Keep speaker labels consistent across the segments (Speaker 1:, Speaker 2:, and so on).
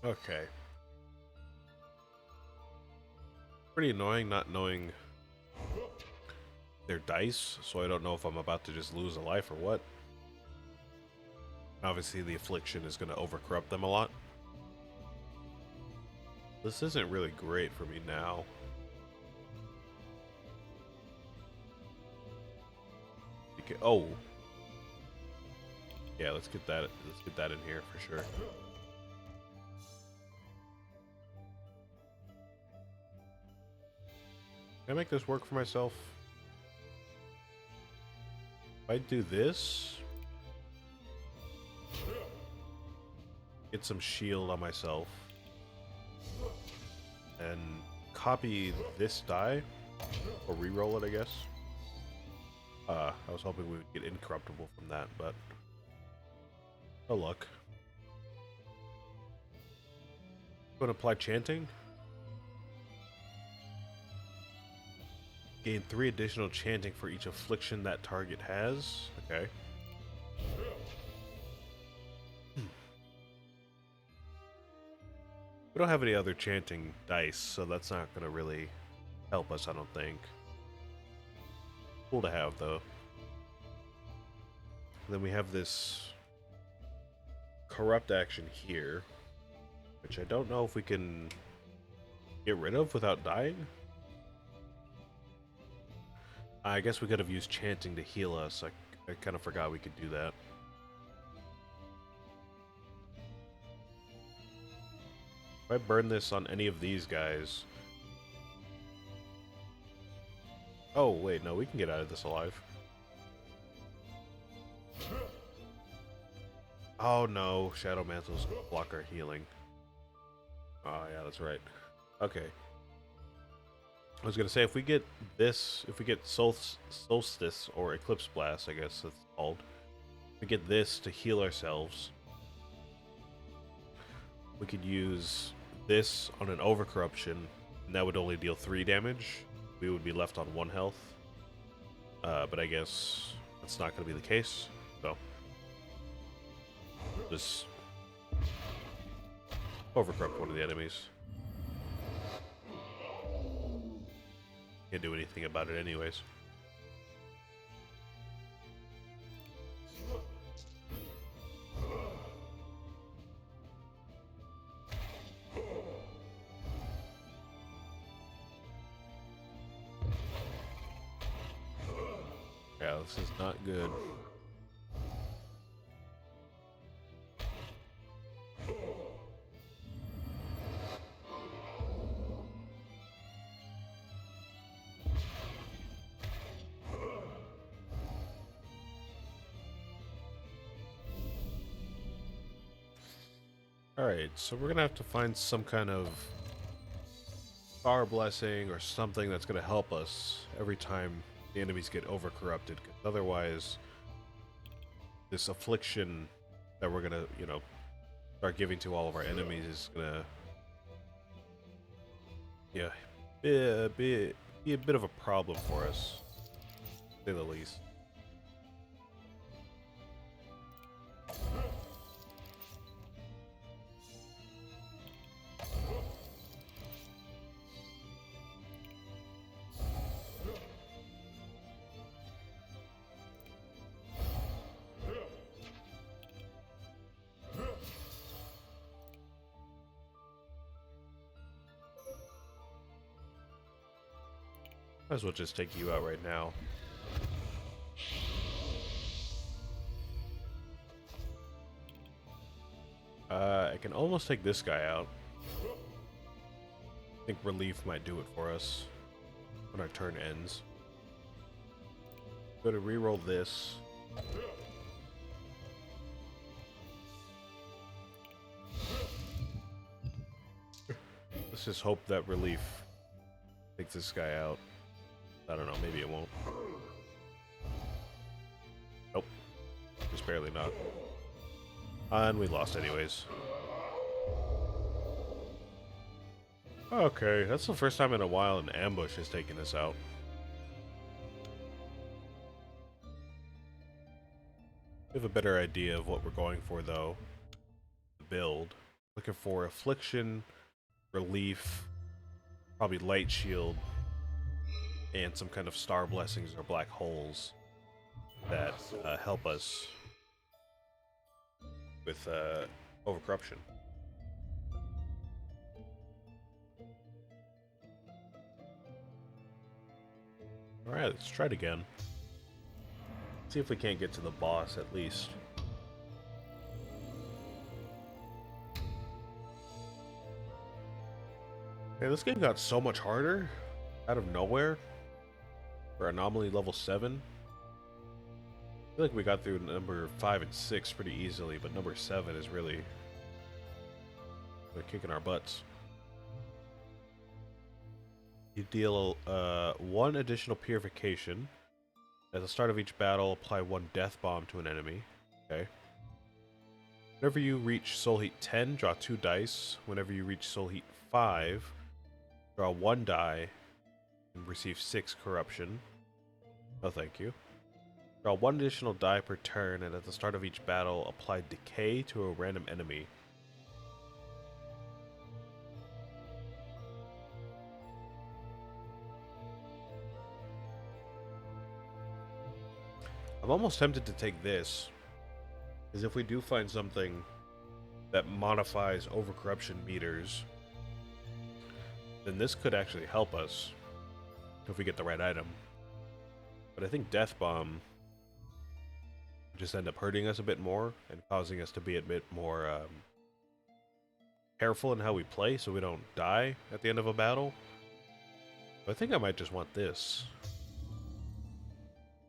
Speaker 1: Okay. Pretty annoying not knowing their dice, so I don't know if I'm about to just lose a life or what. Obviously, the affliction is going to overcorrupt them a lot. This isn't really great for me now. Oh, yeah. Let's get that. Let's get that in here for sure. Can I make this work for myself? If I do this, get some shield on myself, and copy this die, or re-roll it, I guess. I was hoping we would get incorruptible from that, but oh luck. Going to apply chanting. Gain 3 additional chanting for each affliction that target has. Okay. We don't have any other chanting dice, so that's not going to really help us, I don't think. Cool to have, though. And then we have this corrupt action here, which I don't know if we can get rid of without dying. I guess we could have used chanting to heal us. I kind of forgot we could do that. If I burn this on any of these guys... Oh, wait, no, we can get out of this alive. Oh no, Shadow Mantles block our healing. Oh yeah, that's right. Okay. I was gonna say, if we get this, if we get Solstice or Eclipse Blast, I guess it's called, if we get this to heal ourselves, we could use this on an Overcorruption, and that would only deal 3 damage. We would be left on 1 health. But I guess that's not gonna be the case, so just Overcorrupt one of the enemies. Can't do anything about it anyways. Yeah, this is not good. Alright, so we're gonna have to find some kind of Power Blessing or something that's gonna help us every time the enemies get overcorrupted, because otherwise this affliction that we're gonna, start giving to all of our enemies is gonna, yeah, be a bit of a problem for us, to say the least. Might as well just take you out right now. I can almost take this guy out. I think relief might do it for us when our turn ends. Go to reroll this. Let's just hope that relief takes this guy out. I don't know, maybe it won't. Nope. Just barely not. And we lost anyways. Okay, that's the first time in a while an ambush has taken us out. We have a better idea of what we're going for, though. The build. Looking for affliction, relief, probably light shield, and some kind of star blessings or black holes that help us with overcorruption. Alright, let's try it again. See if we can't get to the boss at least. Man, this game got so much harder out of nowhere for anomaly level 7. I feel like we got through number 5 and 6 pretty easily, but number 7 is really they're kicking our butts. You deal 1 additional purification. At the start of each battle, apply 1 death bomb to an enemy. Okay. Whenever you reach soul heat 10, draw 2 dice. Whenever you reach soul heat 5, draw 1 die and receive 6 corruption. No thank you. Draw 1 additional die per turn, and at the start of each battle, apply decay to a random enemy. I'm almost tempted to take this, because if we do find something that modifies overcorruption meters, then this could actually help us if we get the right item. But I think Death Bomb just end up hurting us a bit more and causing us to be a bit more careful in how we play so we don't die at the end of a battle. But I think I might just want this.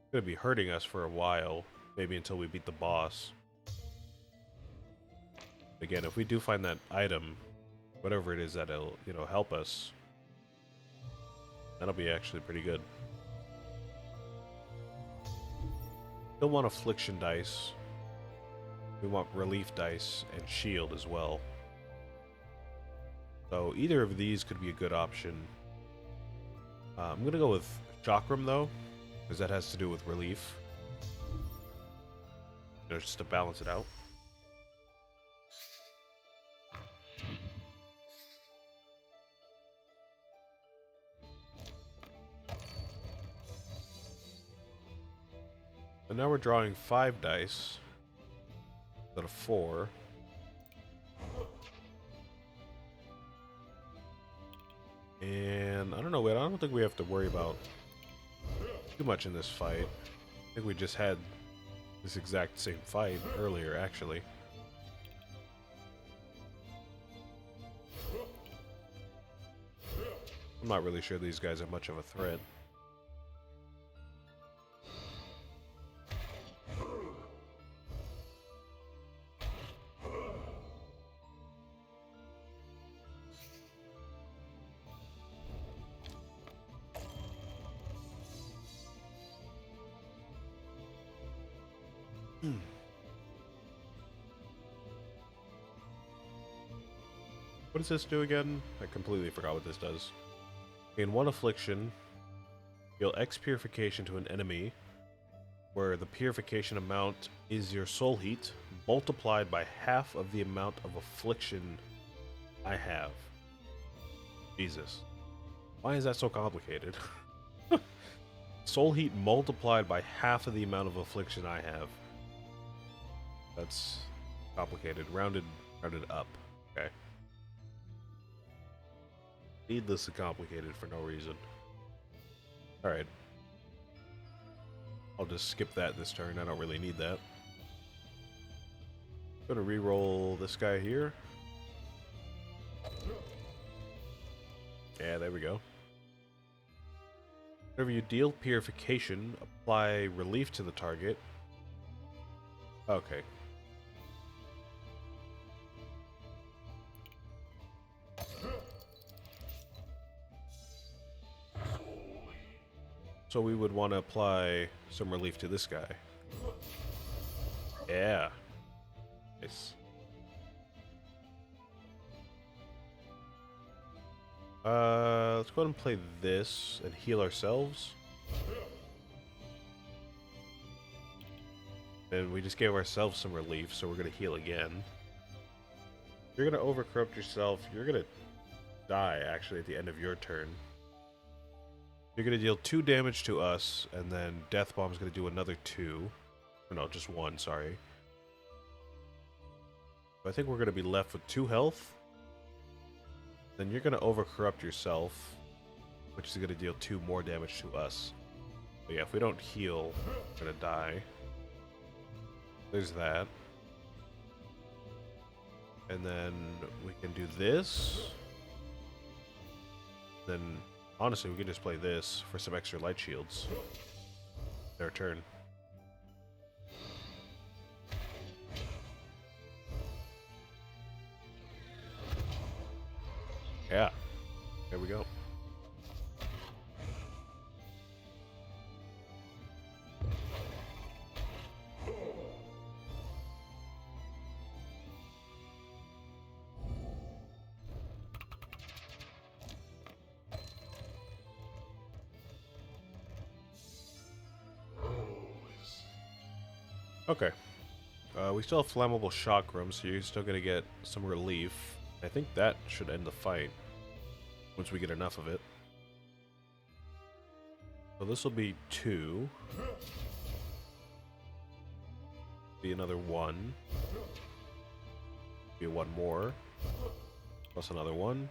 Speaker 1: It's going to be hurting us for a while, maybe until we beat the boss. Again, if we do find that item, whatever it is that'll, help us, that'll be actually pretty good. Still want affliction dice. We want relief dice and shield as well. So either of these could be a good option. I'm gonna go with Chakram though, because that has to do with relief. Just to balance it out. And now we're drawing 5 dice instead of 4. And I don't know, I don't think we have to worry about too much in this fight. I think we just had this exact same fight earlier, actually. I'm not really sure these guys are much of a threat. What does this do again? I completely forgot what this does. Gain 1 affliction. Deal X purification to an enemy, where the purification amount is your soul heat, multiplied by half of the amount of affliction I have. Jesus. Why is that so complicated? Soul heat multiplied by half of the amount of affliction I have. That's complicated. Rounded up. Okay. Needlessly complicated for no reason. Alright. I'll just skip that this turn. I don't really need that. I'm gonna re-roll this guy here. Yeah, there we go. Whenever you deal purification, apply relief to the target. Okay. So we would want to apply some relief to this guy. Yeah. Nice. Let's go ahead and play this and heal ourselves. And we just gave ourselves some relief, so we're going to heal again. You're gonna overcorrupt yourself. You're gonna die, actually, at the end of your turn. You're gonna deal 2 damage to us, and then Death Bomb's gonna do another 2. Or no, just 1, sorry. I think we're gonna be left with 2 health. Then you're gonna overcorrupt yourself, which is gonna deal 2 more damage to us. But yeah, if we don't heal, we're gonna die. There's that. And then we can do this. Then, honestly, we can just play this for some extra light shields. Their turn. Yeah. There we go. Okay. We still have flammable chakram, so you're still gonna get some relief. I think that should end the fight once we get enough of it. So this will be 2. Be another 1. Be 1 more. Plus another 1.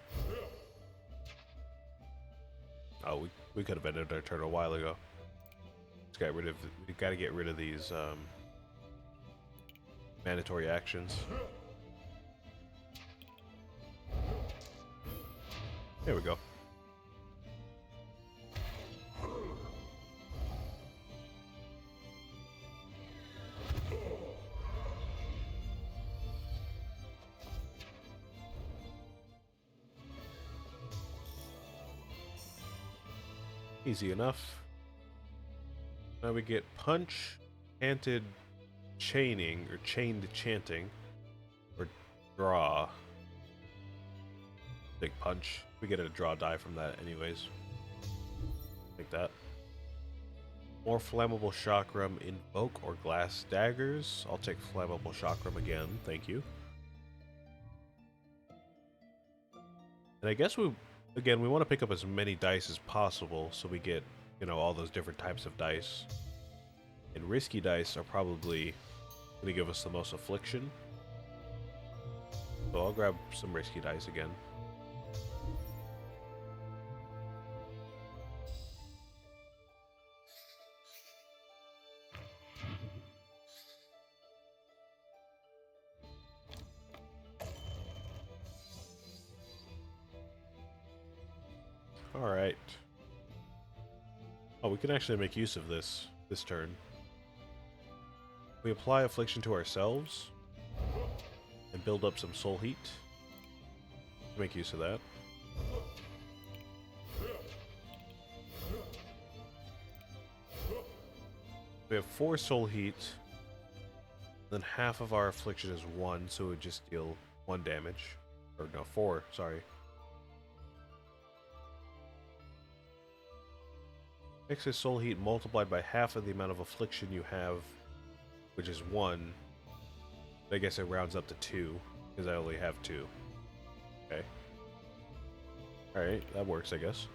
Speaker 1: Oh, we could have ended our turn a while ago. We gotta get rid of these mandatory actions. There we go. Easy enough. Now we get punch, chanted chaining, or chained chanting, or draw. Big punch. We get a draw die from that anyways. Like that. More flammable chakram, invoke, or glass daggers. I'll take flammable chakram again, thank you. And I guess we want to pick up as many dice as possible so we get, you know, all those different types of dice. And risky dice are probably going to give us the most affliction. So I'll grab some risky dice again. Alright. Oh, we can actually make use of this turn. We apply affliction to ourselves and build up some soul heat. Make use of that. We have 4 soul heat. Then half of our affliction is 1, so it would just deal 1 damage. Or no, 4, sorry. Excess soul heat multiplied by half of the amount of affliction you have, which is 1. I guess it rounds up to 2, because I only have 2. Okay. Alright, that works, I guess.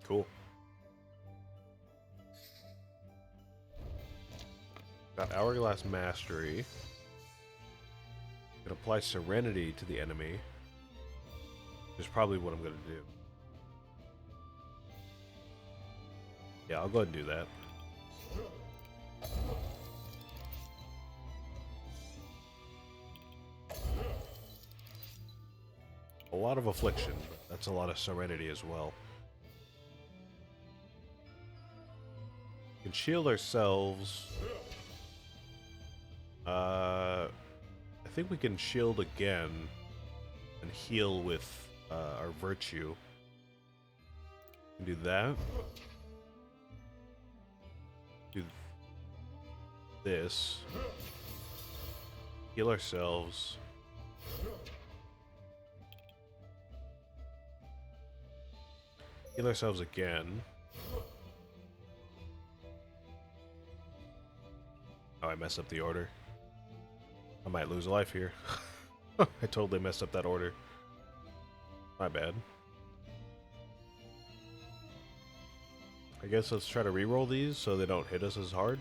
Speaker 1: Cool. Got Hourglass Mastery. Can apply Serenity to the enemy. Which is probably what I'm going to do. Yeah, I'll go ahead and do that. A lot of affliction, but that's a lot of serenity as well. We can shield ourselves. I think we can shield again and heal with our virtue. We can do that. Do this. Heal ourselves. Heal ourselves again. Oh, I messed up the order. I might lose a life here. I totally messed up that order. My bad. I guess let's try to reroll these so they don't hit us as hard.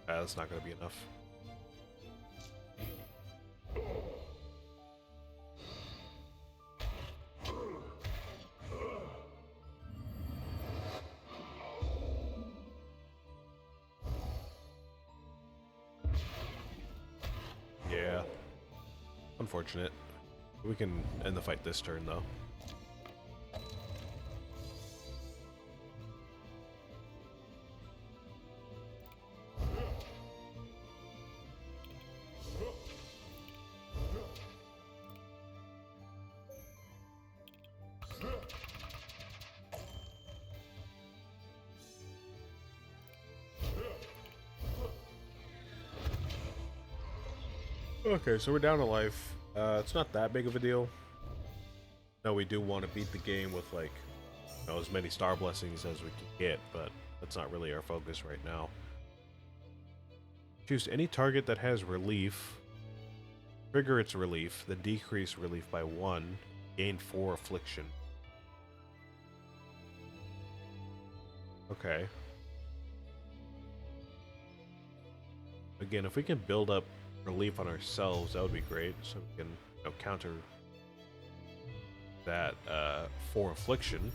Speaker 1: That's not going to be enough. Yeah. Unfortunate. We can end the fight this turn, though. Okay, so we're down a life. It's not that big of a deal. No, we do want to beat the game with, like, you know, as many star blessings as we can get, but that's not really our focus right now. Choose any target that has relief. Trigger its relief, then decrease relief by 1. Gain 4 affliction. Okay. Again, if we can build up relief on ourselves, that would be great, so we can, you know, counter that 4 affliction.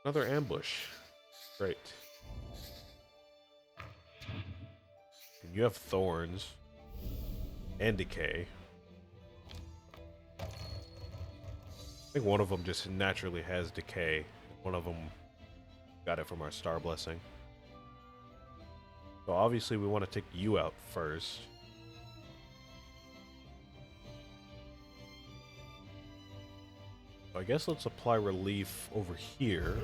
Speaker 1: Another ambush. Great. And you have thorns and decay. I think one of them just naturally has decay. One of them got it from our star blessing. So obviously we want to take you out first. So I guess let's apply relief over here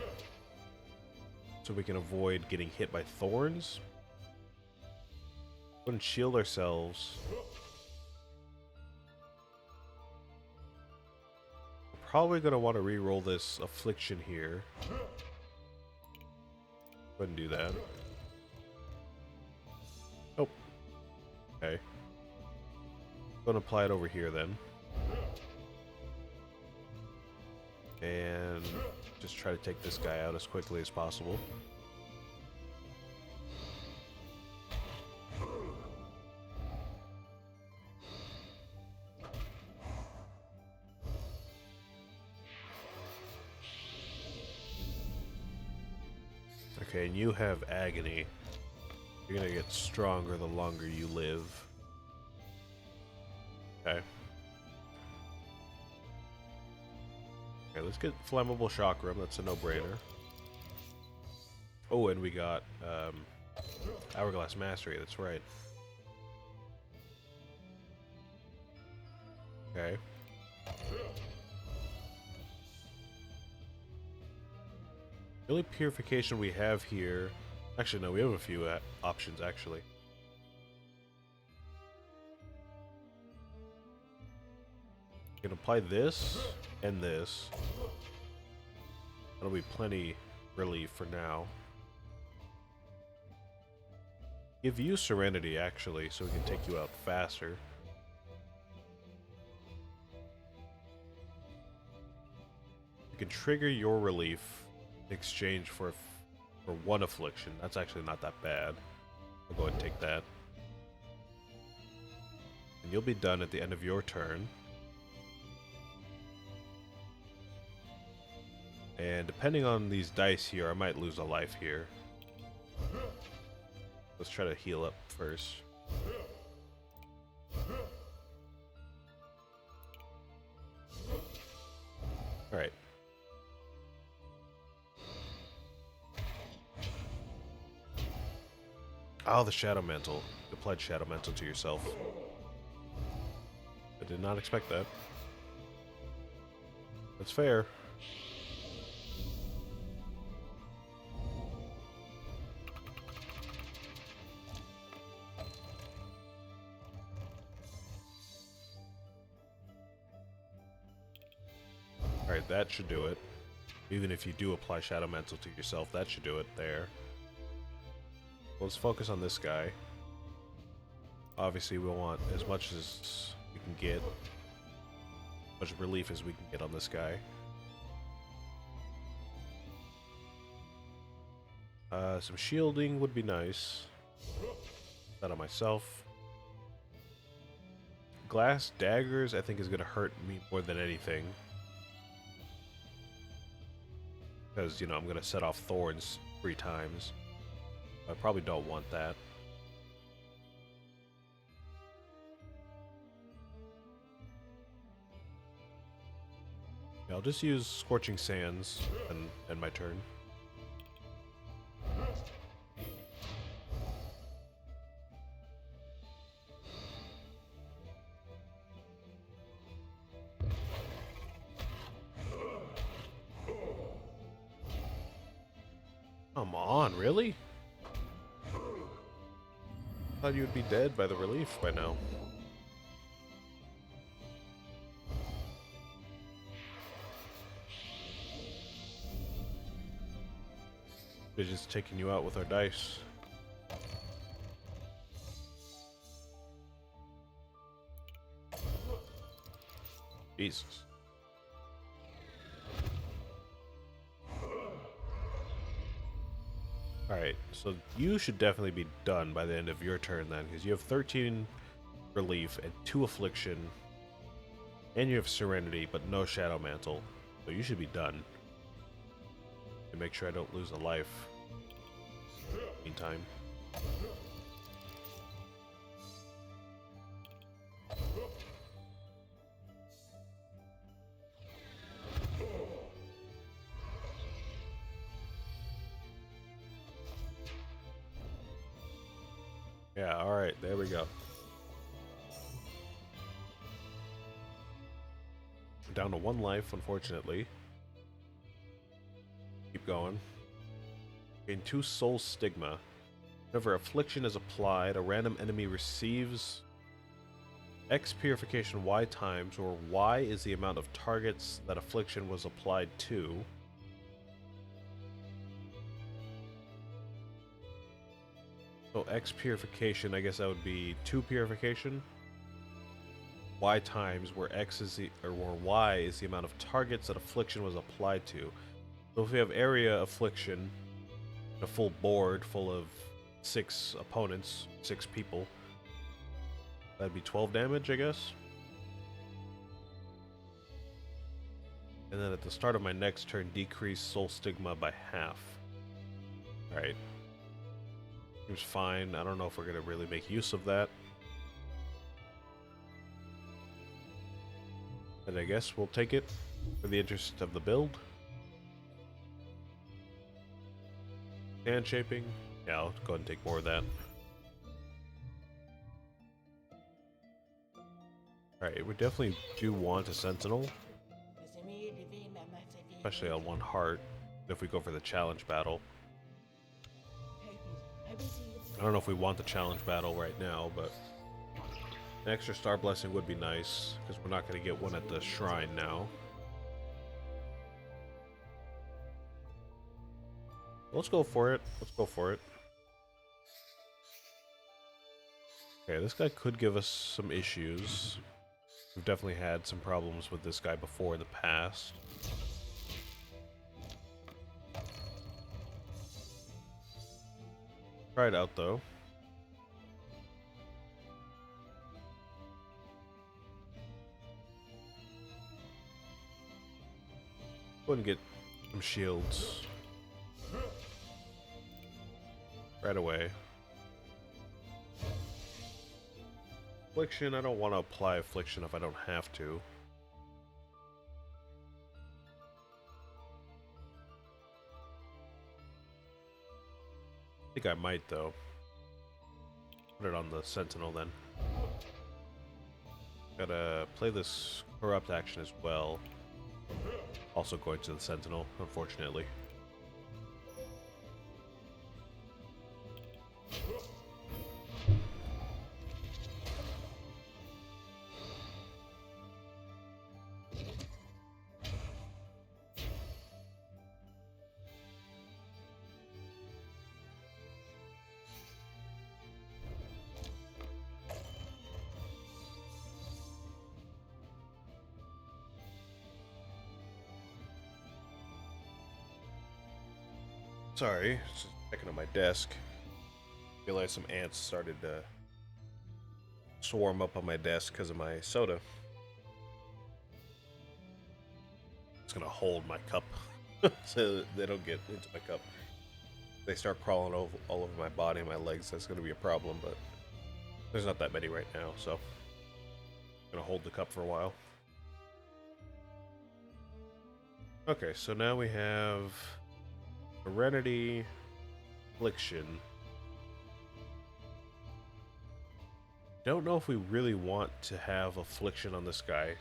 Speaker 1: so we can avoid getting hit by thorns. Go and shield ourselves. We're probably going to want to re-roll this affliction here. Go ahead and do that. Oh. Okay. Go and apply it over here then. And just try to take this guy out as quickly as possible. Okay, and you have agony. You're gonna get stronger the longer you live. Okay. Okay, let's get flammable chakram. That's a no-brainer. Oh, and we got hourglass mastery. That's right. Okay. The only purification we have here... Actually, no, we have a few options, actually. You can apply this and this. That'll be plenty relief for now. Give you Serenity, actually, so we can take you out faster. You can trigger your relief in exchange for 1 affliction. That's actually not that bad. I'll go ahead and take that. And you'll be done at the end of your turn. And depending on these dice here, I might lose a life here. Let's try to heal up first. Alright. Oh, the Shadow Mantle. You applied Shadow Mantle to yourself. I did not expect that. That's fair. that should do it. Even if you do apply Shadow Mantle to yourself, that should do it there. Let's focus on this guy. Obviously, we'll want as much as we can get. As much relief as we can get on this guy. Some shielding would be nice. That on myself. Glass daggers, I think, is going to hurt me more than anything. Because, you know, I'm going to set off thorns 3 times. I probably don't want that. Yeah, I'll just use Scorching Sands and my turn. Come on, really? Thought you would be dead by the relief by now. They're just taking you out with our dice. Jesus. Alright, so you should definitely be done by the end of your turn then, because you have 13 relief and 2 affliction, and you have serenity, but no Shadow Mantle. So you should be done. To make sure I don't lose a life. Meantime. Yeah, alright, there we go. We're down to 1 life, unfortunately. Keep going. Gain 2 soul stigma. Whenever affliction is applied, a random enemy receives X purification Y times, or Y is the amount of targets that affliction was applied to. So X purification, I guess that would be 2 purification. Y times, where X is the, or where Y is the amount of targets that affliction was applied to. So if we have area affliction, a full board full of 6 opponents, 6 people, that'd be 12 damage, I guess. And then at the start of my next turn, decrease soul stigma by half. Alright. Seems fine. I don't know if we're going to really make use of that. And I guess we'll take it for the interest of the build. Hand shaping. Yeah, I'll go ahead and take more of that. Alright, we definitely do want a sentinel. Especially on 1 heart, if we go for the challenge battle. I don't know if we want the challenge battle right now, but an extra star blessing would be nice, because we're not going to get one at the shrine now. Let's go for it. Let's go for it. Okay, this guy could give us some issues. We've definitely had some problems with this guy before in the past. Try it out, though. Go ahead and get some shields. Right away. Affliction, I don't want to apply affliction if I don't have to. I think I might, though. Put it on the sentinel then. Gotta play this corrupt action as well. Also going to the sentinel, unfortunately. Sorry, just checking on my desk. Realized some ants started to swarm up on my desk because of my soda. It's gonna hold my cup so they don't get into my cup. If they start crawling all over my body and my legs, that's gonna be a problem, but there's not that many right now, so I'm gonna hold the cup for a while. Okay, so now we have Serenity, Affliction. Don't know if we really want to have Affliction on this guy.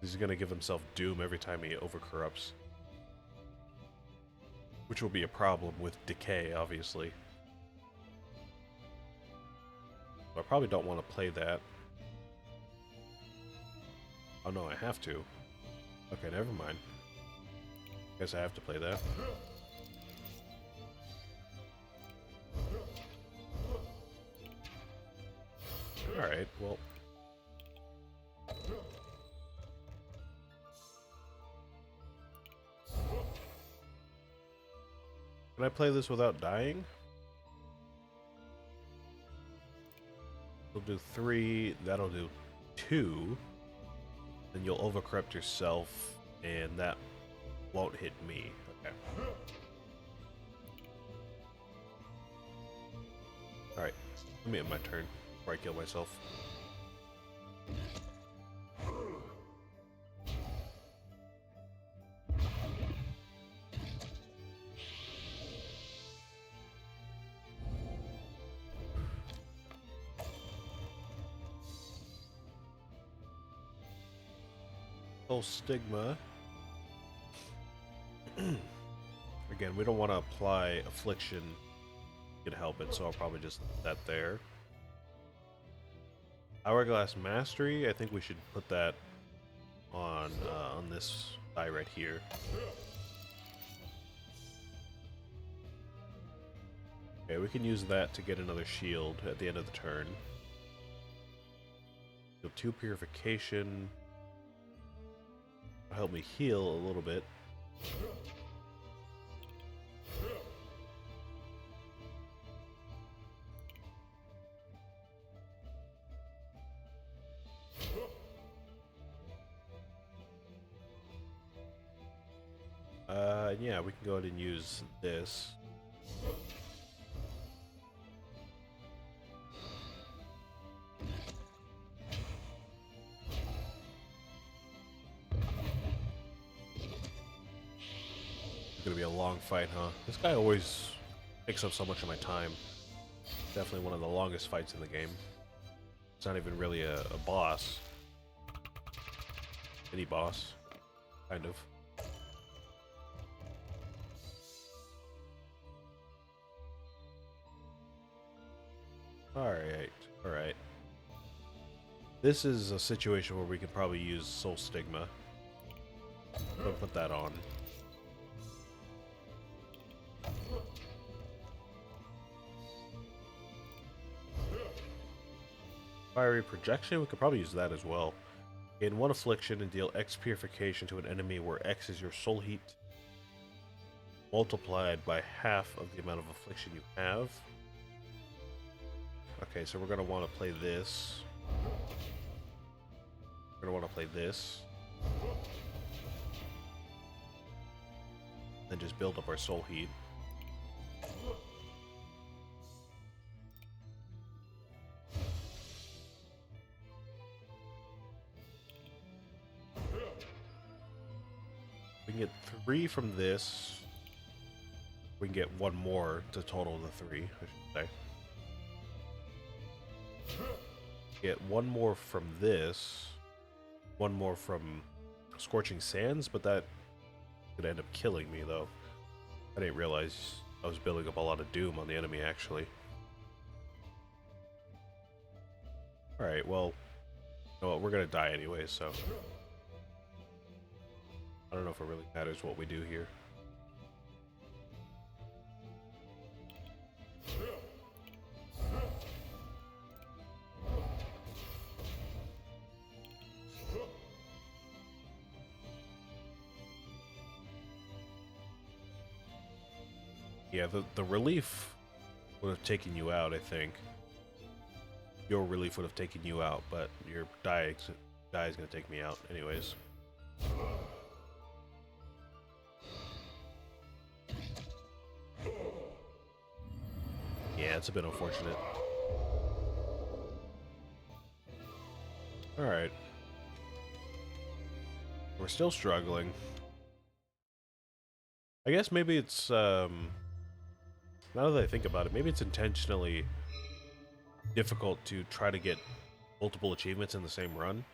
Speaker 1: He's gonna give himself Doom every time he overcorrupts. Which will be a problem with Decay, obviously. I probably don't want to play that. Oh no, I have to. Okay, never mind. Guess I have to play that. Alright, well. Can I play this without dying? We'll do 3, that'll do 2. Then you'll overcorrupt yourself, and that won't hit me. Okay. Alright, let me end my turn before I kill myself. Stigma. Again, we don't want to apply Affliction to help it, so I'll probably just leave that there. Hourglass Mastery, I think we should put that on this die right here. Okay, we can use that to get another shield at the end of the turn. So 2 Purification. Help me heal a little bit. Yeah, we can go ahead and use this. Gonna be a long fight, huh? This guy always takes up so much of my time. Definitely one of the longest fights in the game. It's not even really a boss. Mini boss, kind of. Alright. This is a situation where we could probably use Soul Stigma. I'll put that on. Fiery Projection, we could probably use that as well. Gain 1 Affliction and deal X Purification to an enemy where X is your soul heat, multiplied by half of the amount of Affliction you have. Okay, so we're going to want to play this. We're going to want to play this. Then just build up our soul heat. We can get 3 from this. We can get 1 more to total the 3, I should say. Get 1 more from this. 1 more from Scorching Sands, but that could end up killing me, though. I didn't realize I was building up a lot of Doom on the enemy, actually. Alright, well, you know what, we're gonna die anyway, so I don't know if it really matters what we do here. Yeah, the relief would have taken you out, I think. Your relief would have taken you out, but your die is gonna take me out anyways. Yeah, it's a bit unfortunate. Alright. We're still struggling. I guess maybe it's, now that I think about it, maybe it's intentionally difficult to try to get multiple achievements in the same run.